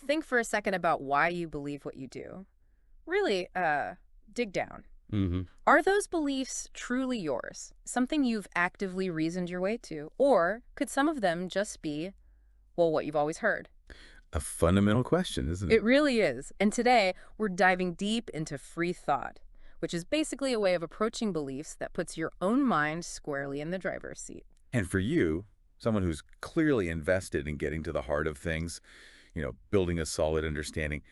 think for a second about why you believe what you do. Really, dig down. Mm-hmm. Are those beliefs truly yours? Something you've actively reasoned your way to? Or could some of them just be, well, what you've always heard? A fundamental question, isn't it? It really is. And today, we're diving deep into free thought, which is basically a way of approaching beliefs that puts your own mind squarely in the driver's seat. And for you, someone who's clearly invested in getting to the heart of things, building a solid understanding,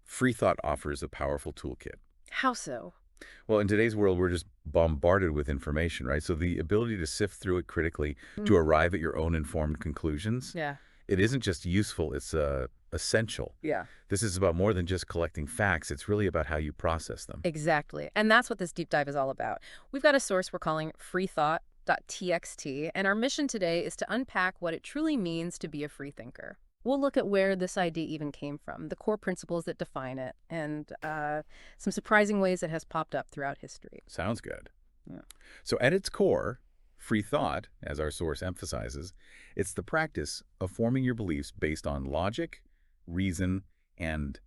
free thought offers a powerful toolkit. How so? Well, in today's world, we're just bombarded with information, right? So the ability to sift through it critically, to arrive at your own informed conclusions, Yeah. it isn't just useful, it's essential. Yeah. This is about more than just collecting facts. It's really about how you process them. Exactly. And that's what this deep dive is all about. We've got a source we're calling freethought.txt, and our mission today is to unpack what it truly means to be a free thinker. We'll look at where this idea even came from, the core principles that define it, and some surprising ways it has popped up throughout history. Sounds good. Yeah. So at its core, free thought, as our source emphasizes, it's the practice of forming your beliefs based on logic, reason, and,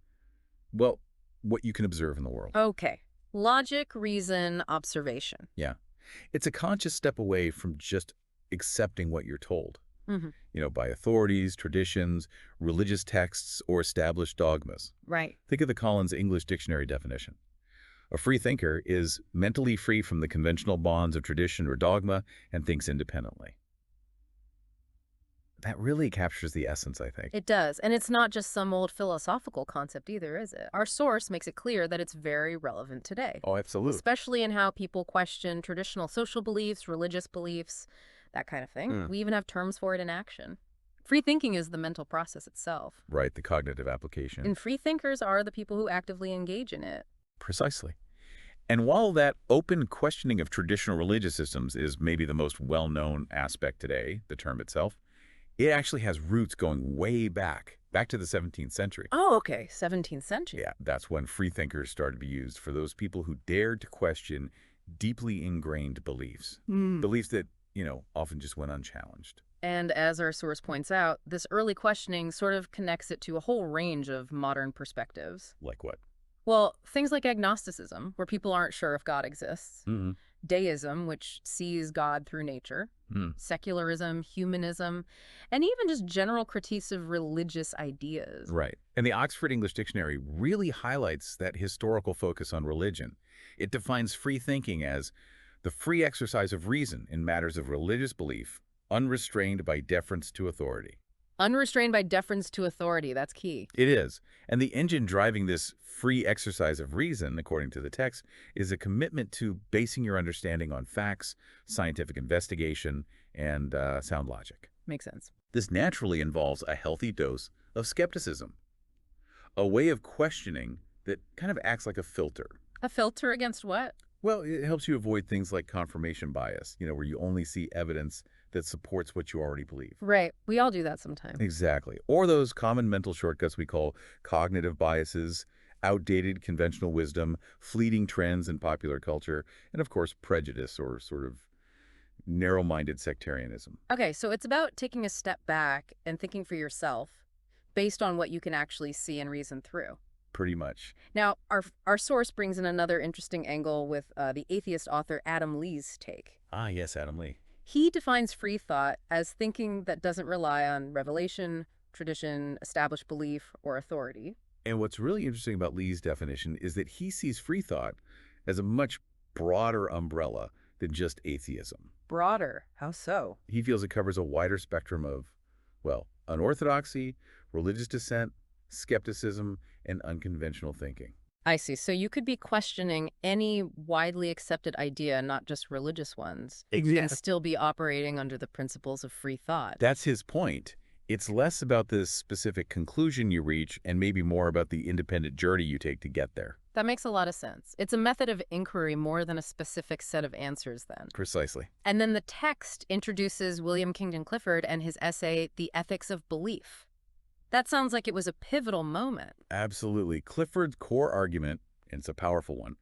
well, what you can observe in the world. Okay. Logic, reason, observation. Yeah. It's a conscious step away from just accepting what you're told, by authorities, traditions, religious texts, or established dogmas. Right. Think of the Collins English Dictionary definition. A free thinker is mentally free from the conventional bonds of tradition or dogma and thinks independently. That really captures the essence, I think. It does. And it's not just some old philosophical concept either, is it? Our source makes it clear that it's very relevant today. Oh, absolutely. Especially in how people question traditional social beliefs, religious beliefs, that kind of thing. We even have terms for it in action. Free thinking is the mental process itself. Right, the cognitive application. And free thinkers are the people who actively engage in it. Precisely. And while that open questioning of traditional religious systems is maybe the most well-known aspect today, the term itself, it actually has roots going way back to the 17th century. Oh, okay. 17th century. Yeah, that's when free thinkers started to be used for those people who dared to question deeply ingrained beliefs. Beliefs that, often just went unchallenged. And as our source points out, this early questioning sort of connects it to a whole range of modern perspectives. Like what? Well, things like agnosticism, where people aren't sure if God exists. Deism, which sees God through nature. Secularism, humanism, and even just general critiques of religious ideas. Right. And the Oxford English Dictionary really highlights that historical focus on religion. It defines free thinking as the free exercise of reason in matters of religious belief, unrestrained by deference to authority. Unrestrained by deference to authority, that's key. It is. And the engine driving this free exercise of reason, according to the text, is a commitment to basing your understanding on facts, scientific investigation, and sound logic. Makes sense. This naturally involves a healthy dose of skepticism, a way of questioning that kind of acts like a filter. A filter against what? Well, it helps you avoid things like confirmation bias, where you only see evidence that supports what you already believe. Right. We all do that sometimes. Exactly. Or those common mental shortcuts we call cognitive biases, outdated conventional wisdom, fleeting trends in popular culture, and of course, prejudice or sort of narrow-minded sectarianism. Okay, so it's about taking a step back and thinking for yourself based on what you can actually see and reason through. Pretty much. Now, our source brings in another interesting angle with the atheist author Adam Lee's take. Ah, yes, Adam Lee. He defines free thought as thinking that doesn't rely on revelation, tradition, established belief, or authority. And what's really interesting about Lee's definition is that he sees free thought as a much broader umbrella than just atheism. Broader? How so? He feels it covers a wider spectrum of, well, unorthodoxy, religious dissent, skepticism, and unconventional thinking. I see. So you could be questioning any widely accepted idea, not just religious ones, and still be operating under the principles of free thought. That's his point. It's less about the specific conclusion you reach and maybe more about the independent journey you take to get there. That makes a lot of sense. It's a method of inquiry more than a specific set of answers then. Precisely. And then the text introduces William Kingdon Clifford and his essay, The Ethics of Belief. That sounds like it was a pivotal moment. Absolutely. Clifford's core argument, and it's a powerful one,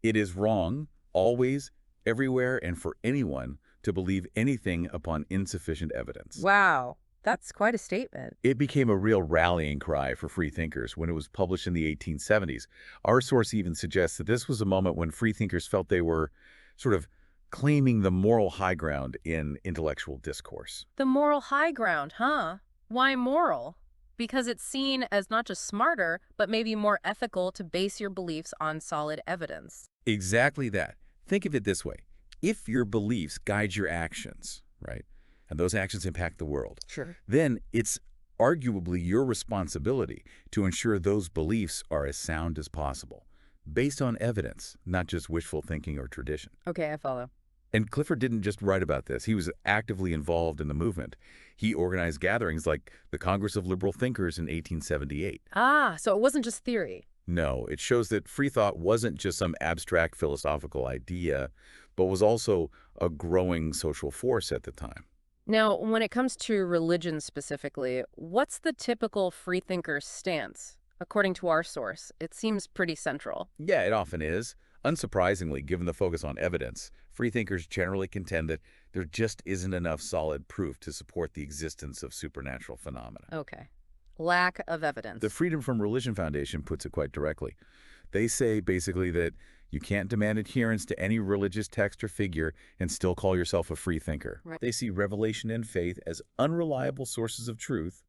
it is wrong, always, everywhere, and for anyone to believe anything upon insufficient evidence. Wow. That's quite a statement. It became a real rallying cry for free thinkers when it was published in the 1870s. Our source even suggests that this was a moment when free thinkers felt they were sort of claiming the moral high ground in intellectual discourse. The moral high ground, huh? Why moral? Because it's seen as not just smarter, but maybe more ethical to base your beliefs on solid evidence. Exactly that. Think of it this way. If your beliefs guide your actions, right, and those actions impact the world, Sure. then it's arguably your responsibility to ensure those beliefs are as sound as possible, based on evidence, not just wishful thinking or tradition. Okay, I follow. And Clifford didn't just write about this. He was actively involved in the movement. He organized gatherings like the Congress of Liberal Thinkers in 1878. Ah, so it wasn't just theory. No, it shows that free thought wasn't just some abstract philosophical idea, but was also a growing social force at the time. Now, when it comes to religion specifically, what's the typical freethinker stance? According to our source, it seems pretty central. Yeah, it often is. Unsurprisingly, given the focus on evidence, freethinkers generally contend that there just isn't enough solid proof to support the existence of supernatural phenomena. Okay. Lack of evidence. The Freedom from Religion Foundation puts it quite directly. They say basically that you can't demand adherence to any religious text or figure and still call yourself a free thinker. Right. They see revelation and faith as unreliable sources of truth,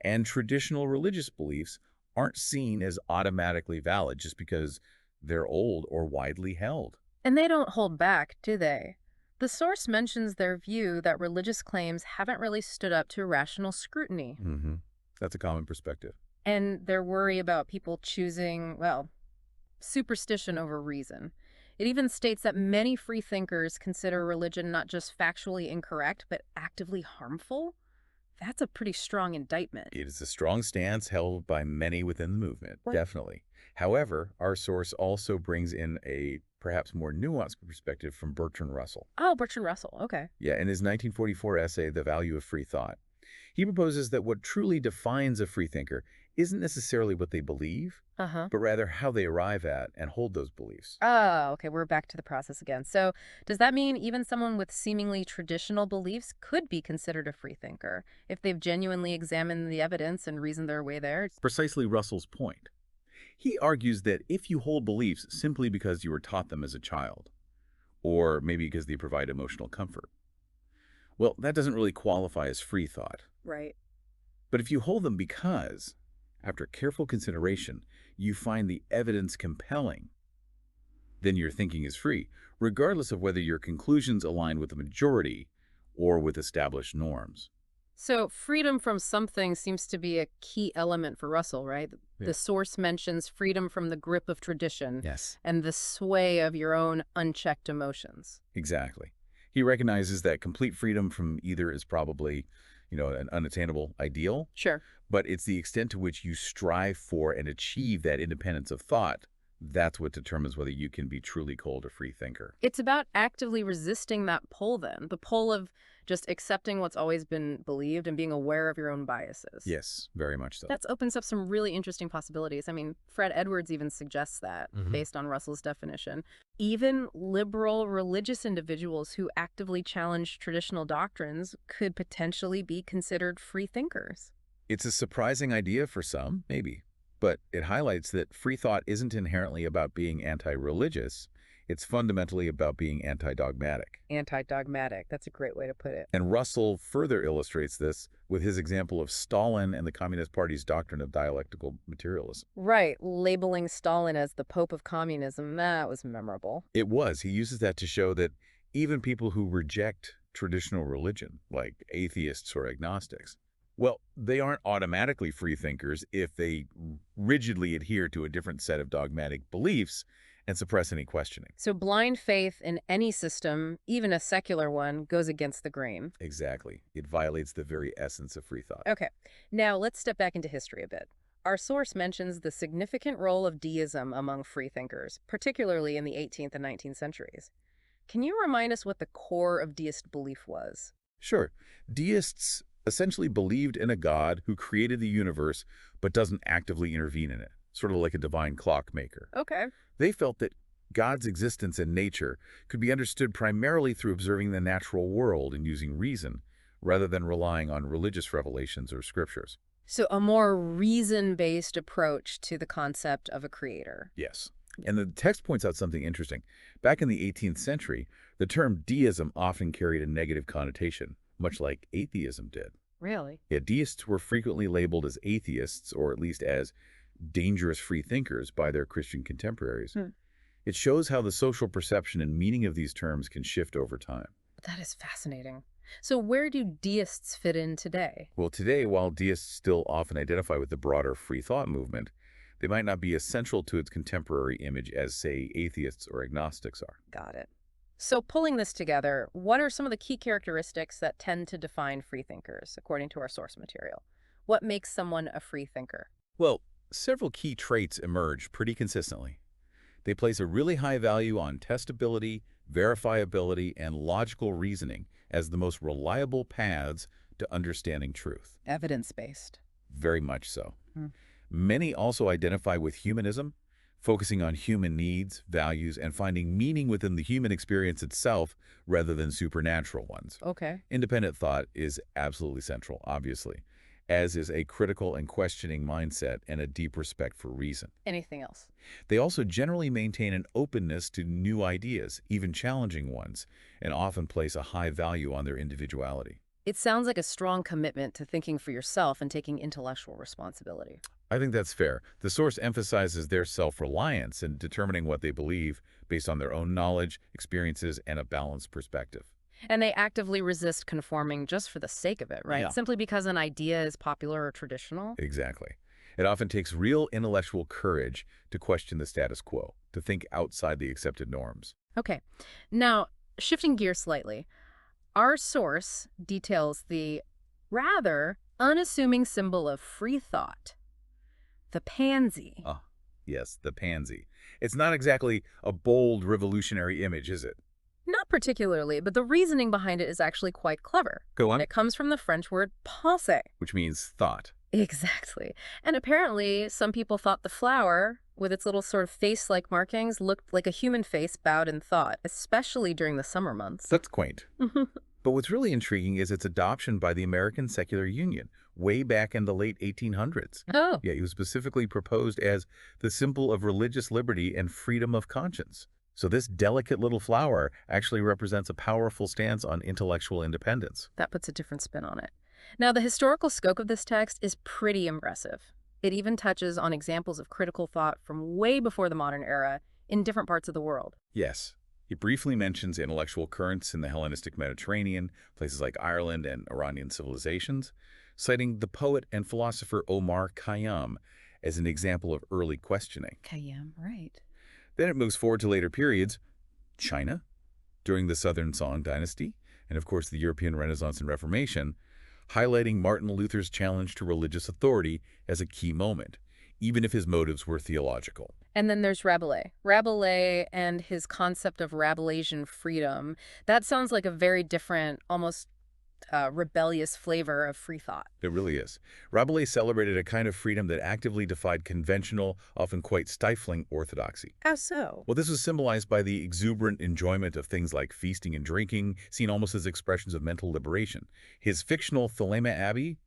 and traditional religious beliefs aren't seen as automatically valid just because they're old or widely held. And they don't hold back, do they? The source mentions their view that religious claims haven't really stood up to rational scrutiny. That's a common perspective. And their worry about people choosing, well, superstition over reason. It even states that many freethinkers consider religion not just factually incorrect, but actively harmful. That's a pretty strong indictment. It is a strong stance held by many within the movement, Right. definitely. However, our source also brings in a perhaps more nuanced perspective from Bertrand Russell. Oh, Bertrand Russell. Okay. Yeah, in his 1944 essay, The Value of Free Thought, he proposes that what truly defines a freethinker isn't necessarily what they believe, Uh-huh. but rather how they arrive at and hold those beliefs. Oh, okay. We're back to the process again. So does that mean even someone with seemingly traditional beliefs could be considered a freethinker if they've genuinely examined the evidence and reasoned their way there? Precisely Russell's point. He argues that if you hold beliefs simply because you were taught them as a child, or maybe because they provide emotional comfort, well, that doesn't really qualify as free thought. Right. But if you hold them because, after careful consideration, you find the evidence compelling, then your thinking is free, regardless of whether your conclusions align with the majority or with established norms. So freedom from something seems to be a key element for Russell, right? Yeah. The source mentions freedom from the grip of tradition Yes. and the sway of your own unchecked emotions. Exactly. He recognizes that complete freedom from either is probably, an unattainable ideal, Sure. but it's the extent to which you strive for and achieve that independence of thought. That's what determines whether you can be truly called a free thinker. It's about actively resisting that pull then, the pull of just accepting what's always been believed and being aware of your own biases. Yes, very much so. That opens up some really interesting possibilities. I mean, Fred Edwards even suggests that, based on Russell's definition. Even liberal religious individuals who actively challenge traditional doctrines could potentially be considered free thinkers. It's a surprising idea for some, maybe, but it highlights that free thought isn't inherently about being anti-religious. It's fundamentally about being anti-dogmatic. Anti-dogmatic. That's a great way to put it. And Russell further illustrates this with his example of Stalin and the Communist Party's doctrine of dialectical materialism. Right. Labeling Stalin as the Pope of communism, that was memorable. It was. He uses that to show that even people who reject traditional religion, like atheists or agnostics, well, they aren't automatically free thinkers if they rigidly adhere to a different set of dogmatic beliefs and suppress any questioning. So blind faith in any system, even a secular one, goes against the grain. Exactly. It violates the very essence of free thought. Okay, now let's step back into history a bit. Our source mentions the significant role of deism among freethinkers, particularly in the 18th and 19th centuries. Can you remind us what the core of deist belief was? Sure. Deists essentially believed in a God who created the universe but doesn't actively intervene in it, sort of like a divine clockmaker. Okay. They felt that God's existence in nature could be understood primarily through observing the natural world and using reason, rather than relying on religious revelations or scriptures. So a more reason-based approach to the concept of a creator. Yes. And the text points out something interesting. Back in the 18th century, the term deism often carried a negative connotation, much like atheism did. Really? Yeah, deists were frequently labeled as atheists, or at least as dangerous free thinkers by their Christian contemporaries. It shows how the social perception and meaning of these terms can shift over time. That is fascinating. So where do deists fit in today? Well, today, while deists still often identify with the broader free thought movement, they might not be as central to its contemporary image as, say, atheists or agnostics are. Got it. So pulling this together, what are some of the key characteristics that tend to define freethinkers, according to our source material? What makes someone a free thinker? Well, several key traits emerge pretty consistently. They place a really high value on testability, verifiability, and logical reasoning as the most reliable paths to understanding truth. Evidence-based. Very much so. Many also identify with humanism, focusing on human needs, values, and finding meaning within the human experience itself rather than supernatural ones. Okay. Independent thought is absolutely central, obviously, as is a critical and questioning mindset and a deep respect for reason. Anything else? They also generally maintain an openness to new ideas, even challenging ones, and often place a high value on their individuality. It sounds like a strong commitment to thinking for yourself and taking intellectual responsibility. I think that's fair. The source emphasizes their self-reliance in determining what they believe based on their own knowledge, experiences, and a balanced perspective. And they actively resist conforming just for the sake of it, right? Yeah. Simply because an idea is popular or traditional? Exactly. It often takes real intellectual courage to question the status quo, to think outside the accepted norms. Okay. Now, shifting gears slightly, our source details the rather unassuming symbol of free thought, the pansy. Ah, yes, the pansy. It's not exactly a bold revolutionary image, is it? Not particularly, but the reasoning behind it is actually quite clever. Go on. It comes from the French word penser. Which means thought. Exactly. And apparently, some people thought the flower, with its little sort of face-like markings, looked like a human face bowed in thought, especially during the summer months. That's quaint. But what's really intriguing is its adoption by the American Secular Union way back in the late 1800s. Oh, Yeah, it was specifically proposed as the symbol of religious liberty and freedom of conscience. So this delicate little flower actually represents a powerful stance on intellectual independence. that puts a different spin on it. Now, the historical scope of this text is pretty impressive. It even touches on examples of critical thought from way before the modern era in different parts of the world. Yes, it briefly mentions intellectual currents in the Hellenistic Mediterranean, places like Ireland and Iranian civilizations, citing the poet and philosopher Omar Khayyam as an example of early questioning. Khayyam, right. Then it moves forward to later periods, China, during the Southern Song dynasty, and of course the European Renaissance and Reformation, highlighting Martin Luther's challenge to religious authority as a key moment, even if his motives were theological. And then there's Rabelais. Rabelais and his concept of Rabelaisian freedom. That sounds like a very different, almost rebellious flavor of free thought. It really is. Rabelais celebrated a kind of freedom that actively defied conventional, often quite stifling orthodoxy. How so? Well, this was symbolized by the exuberant enjoyment of things like feasting and drinking, seen almost as expressions of mental liberation. His fictional Thelema Abbey,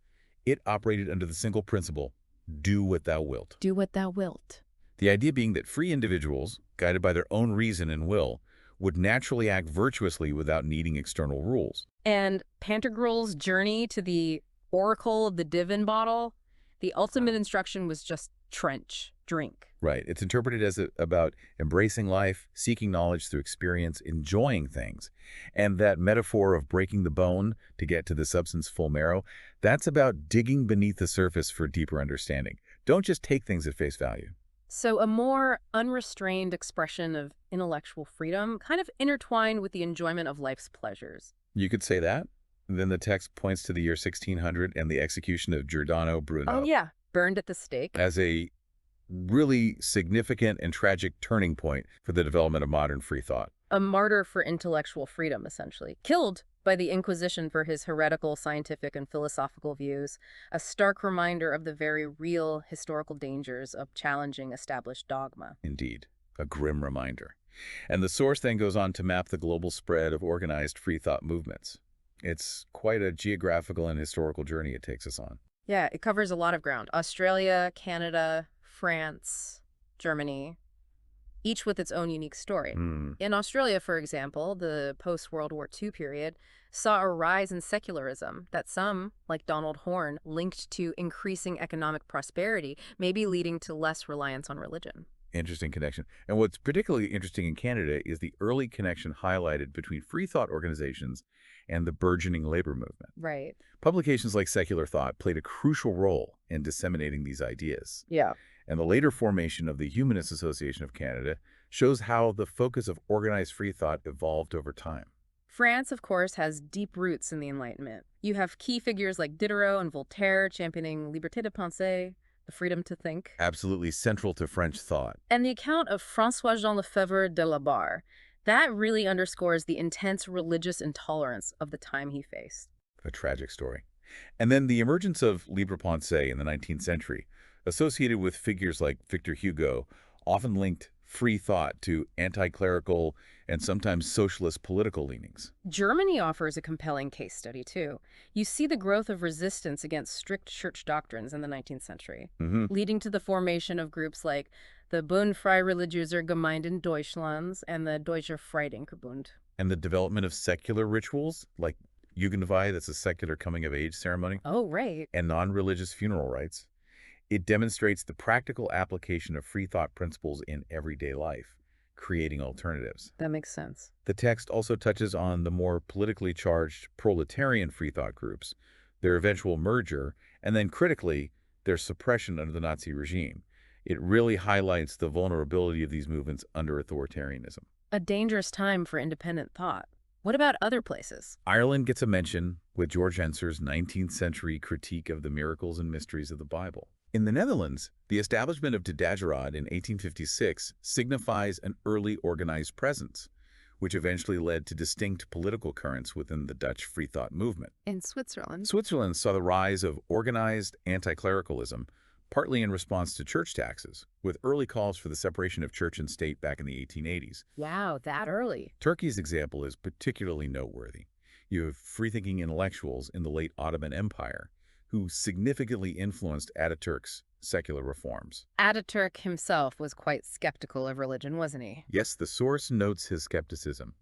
it operated under the single principle, do what thou wilt. Do what thou wilt. The idea being that free individuals, guided by their own reason and will, would naturally act virtuously without needing external rules. And Pantagruel's journey to the oracle of the divin bottle, the ultimate instruction was just trench, drink. Right. It's interpreted as about embracing life, seeking knowledge through experience, enjoying things. And that metaphor of breaking the bone to get to the substance full marrow, that's about digging beneath the surface for deeper understanding. Don't just take things at face value. So a more unrestrained expression of intellectual freedom, kind of intertwined with the enjoyment of life's pleasures. You could say that. And then the text points to the year 1600 and the execution of Giordano Bruno. Oh, yeah. Burned at the stake. As a really significant and tragic turning point for the development of modern free thought. A martyr for intellectual freedom, essentially. Killed by the Inquisition for his heretical scientific and philosophical views, a stark reminder of the very real historical dangers of challenging established dogma. Indeed, a grim reminder. And the source then goes on to map the global spread of organized free thought movements. It's quite a geographical and historical journey it takes us on. Yeah, it covers a lot of ground. Australia, Canada, France, Germany, each with its own unique story. Hmm. In Australia, for example, the post-World War II period saw a rise in secularism that some, like Donald Horne, linked to increasing economic prosperity, maybe leading to less reliance on religion. Interesting connection. And what's particularly interesting in Canada is the early connection highlighted between free thought organizations and the burgeoning labor movement. Right. Publications like Secular Thought played a crucial role in disseminating these ideas. Yeah. And the later formation of the Humanist Association of Canada shows how the focus of organized free thought evolved over time. France, of course, has deep roots in the Enlightenment. You have key figures like Diderot and Voltaire championing liberté de penser, the freedom to think. Absolutely central to French thought. And the account of François-Jean Lefebvre de la Barre, that really underscores the intense religious intolerance of the time he faced. A tragic story. And then the emergence of libre pensée in the 19th century, associated with figures like Victor Hugo, often linked free thought to anti-clerical and sometimes socialist political leanings. Germany offers a compelling case study, too. You see the growth of resistance against strict church doctrines in the 19th century, leading to the formation of groups like the Bund Freie Religiöser Gemeinden Deutschlands and the Deutscher Freidenkerbund. And the development of secular rituals like Jugendweihe, that's a secular coming-of-age ceremony, Oh, right. and non-religious funeral rites. It demonstrates the practical application of free thought principles in everyday life, creating alternatives. That makes sense. The text also touches on the more politically charged proletarian free thought groups, their eventual merger, and then critically, their suppression under the Nazi regime. It really highlights the vulnerability of these movements under authoritarianism. A dangerous time for independent thought. What about other places? Ireland gets a mention with George Enser's 19th century critique of the miracles and mysteries of the Bible. In the Netherlands, the establishment of de Dageraad in 1856 signifies an early organized presence, which eventually led to distinct political currents within the Dutch free thought movement. In Switzerland. Switzerland saw the rise of organized anti-clericalism, partly in response to church taxes, with early calls for the separation of church and state back in the 1880s. Wow, that early. Turkey's example is particularly noteworthy. You have free-thinking intellectuals in the late Ottoman Empire who significantly influenced Ataturk's secular reforms. Ataturk himself was quite skeptical of religion, wasn't he? Yes, the source notes his skepticism.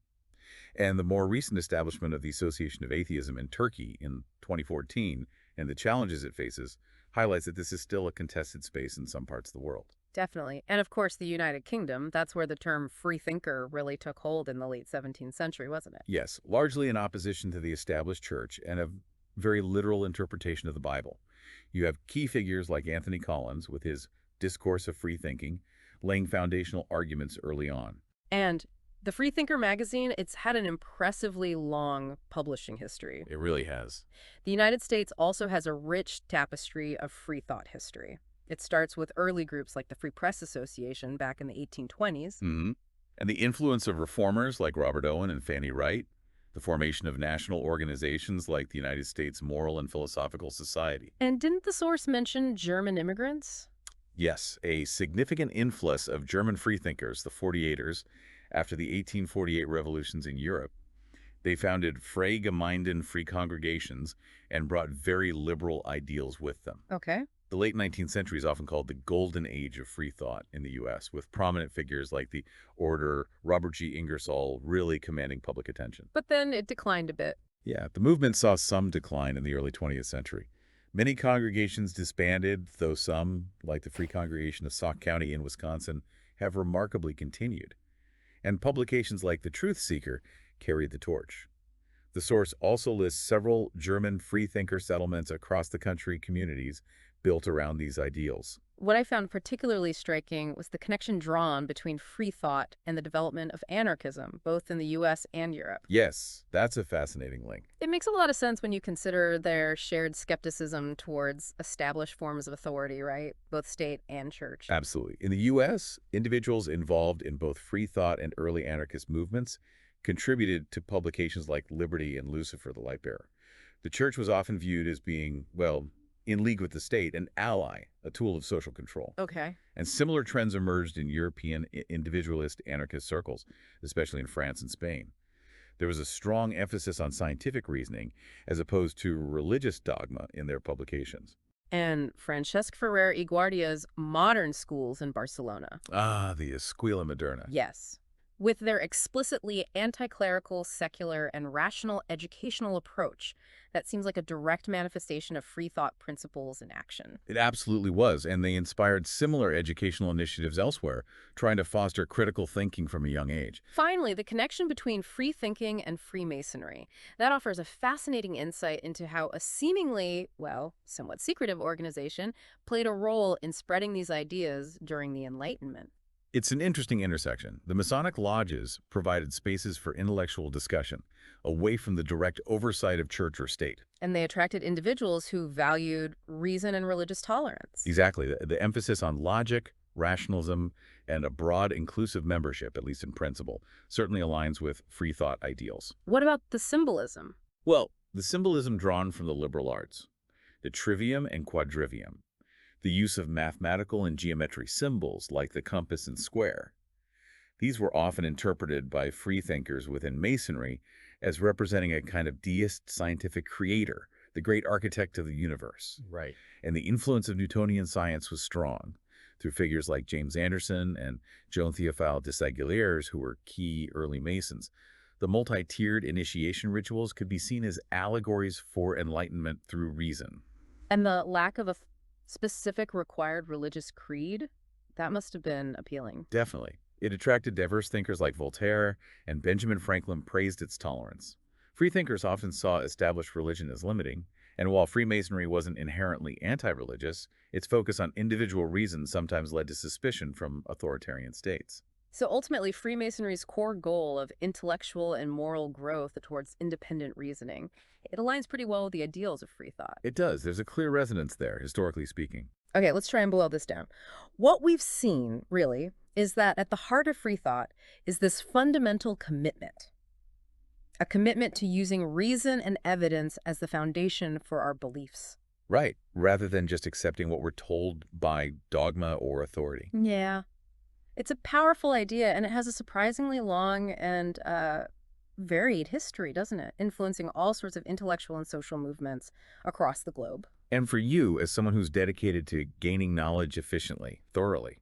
And the more recent establishment of the Association of Atheism in Turkey in 2014 and the challenges it faces highlights that this is still a contested space in some parts of the world. Definitely. And of course, the United Kingdom, that's where the term free thinker really took hold in the late 17th century, wasn't it? Yes, largely in opposition to the established church and a very literal interpretation of the Bible. You have key figures like Anthony Collins with his Discourse of Free Thinking, laying foundational arguments early on. And the Freethinker magazine, it's had an impressively long publishing history. It really has. The United States also has a rich tapestry of free thought history. It starts with early groups like the Free Press Association back in the 1820s. And the influence of reformers like Robert Owen and Fanny Wright, the formation of national organizations like the United States Moral and Philosophical Society. And didn't the source mention German immigrants? Yes, a significant influx of German freethinkers, the 48ers, after the 1848 revolutions in Europe. They founded Freie Gemeinden, free congregations, and brought very liberal ideals with them. Okay. The late 19th century is often called the golden age of free thought in the U.S., with prominent figures like the orator Robert G. Ingersoll really commanding public attention. But then it declined a bit. Yeah, the movement saw some decline in the early 20th century. Many congregations disbanded, though some, like the Free Congregation of Sauk County in Wisconsin, have remarkably continued. And publications like The Truth Seeker carried the torch. The source also lists several German freethinker settlements across the country communities built around these ideals. What I found particularly striking was the connection drawn between free thought and the development of anarchism, both in the U.S. and Europe. Yes, that's a fascinating link. It makes a lot of sense when you consider their shared skepticism towards established forms of authority, right? Both state and church. Absolutely. In the U.S., individuals involved in both free thought and early anarchist movements contributed to publications like Liberty and Lucifer the Lightbearer. The church was often viewed as being, well, in league with the state, an ally, a tool of social control. Okay. And similar trends emerged in European individualist anarchist circles, especially in France and Spain. There was a strong emphasis on scientific reasoning as opposed to religious dogma in their publications. And Francesc Ferrer y Guardia's modern schools in Barcelona. Ah, the Escuela Moderna. Yes. With their explicitly anti-clerical, secular, and rational educational approach, that seems like a direct manifestation of free thought principles in action. It absolutely was, and they inspired similar educational initiatives elsewhere, trying to foster critical thinking from a young age. Finally, the connection between free thinking and Freemasonry. That offers a fascinating insight into how a seemingly, well, somewhat secretive organization played a role in spreading these ideas during the Enlightenment. It's an interesting intersection. The Masonic lodges provided spaces for intellectual discussion, away from the direct oversight of church or state. And they attracted individuals who valued reason and religious tolerance. Exactly. The emphasis on logic, rationalism, and a broad, inclusive membership, at least in principle, certainly aligns with free thought ideals. What about the symbolism? Well, the symbolism drawn from the liberal arts, the trivium and quadrivium, the use of mathematical and geometric symbols like the compass and square. These were often interpreted by freethinkers within Masonry as representing a kind of deist scientific creator, the great architect of the universe. Right. And the influence of Newtonian science was strong, through figures like James Anderson and Joan Théophile de Saguiers, who were key early Masons. The multi-tiered initiation rituals could be seen as allegories for enlightenment through reason. And the lack of a specific required religious creed? That must have been appealing. Definitely. It attracted diverse thinkers like Voltaire, and Benjamin Franklin praised its tolerance. Freethinkers often saw established religion as limiting, and while Freemasonry wasn't inherently anti-religious, its focus on individual reason sometimes led to suspicion from authoritarian states. So ultimately, Freemasonry's core goal of intellectual and moral growth towards independent reasoning, it aligns pretty well with the ideals of free thought. It does. There's a clear resonance there, historically speaking. Okay, let's try and boil this down. What we've seen, really, is that at the heart of free thought is this fundamental commitment. A commitment to using reason and evidence as the foundation for our beliefs. Right, rather than just accepting what we're told by dogma or authority. Yeah. It's a powerful idea, and it has a surprisingly long and varied history, doesn't it? Influencing all sorts of intellectual and social movements across the globe. And for you, as someone who's dedicated to gaining knowledge efficiently, thoroughly,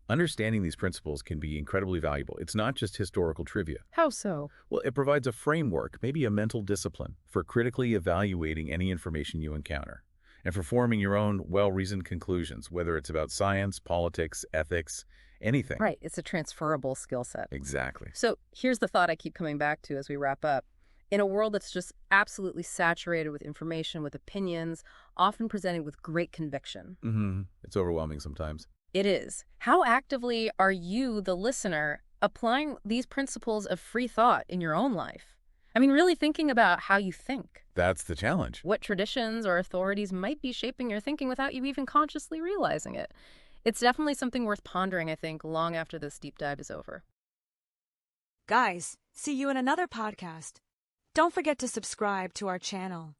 understanding these principles can be incredibly valuable. It's not just historical trivia. How so? Well, it provides a framework, maybe a mental discipline, for critically evaluating any information you encounter, and for forming your own well-reasoned conclusions, whether it's about science, politics, ethics, anything. Right, it's a transferable skill set. Exactly. So here's the thought I keep coming back to as we wrap up. In a world that's just absolutely saturated with information, with opinions, often presented with great conviction. It's overwhelming sometimes. It is. How actively are you, the listener, applying these principles of free thought in your own life? I mean, really thinking about how you think. That's the challenge. What traditions or authorities might be shaping your thinking without you even consciously realizing it. It's definitely something worth pondering, I think, long after this deep dive is over. Guys, see you in another podcast. Don't forget to subscribe to our channel.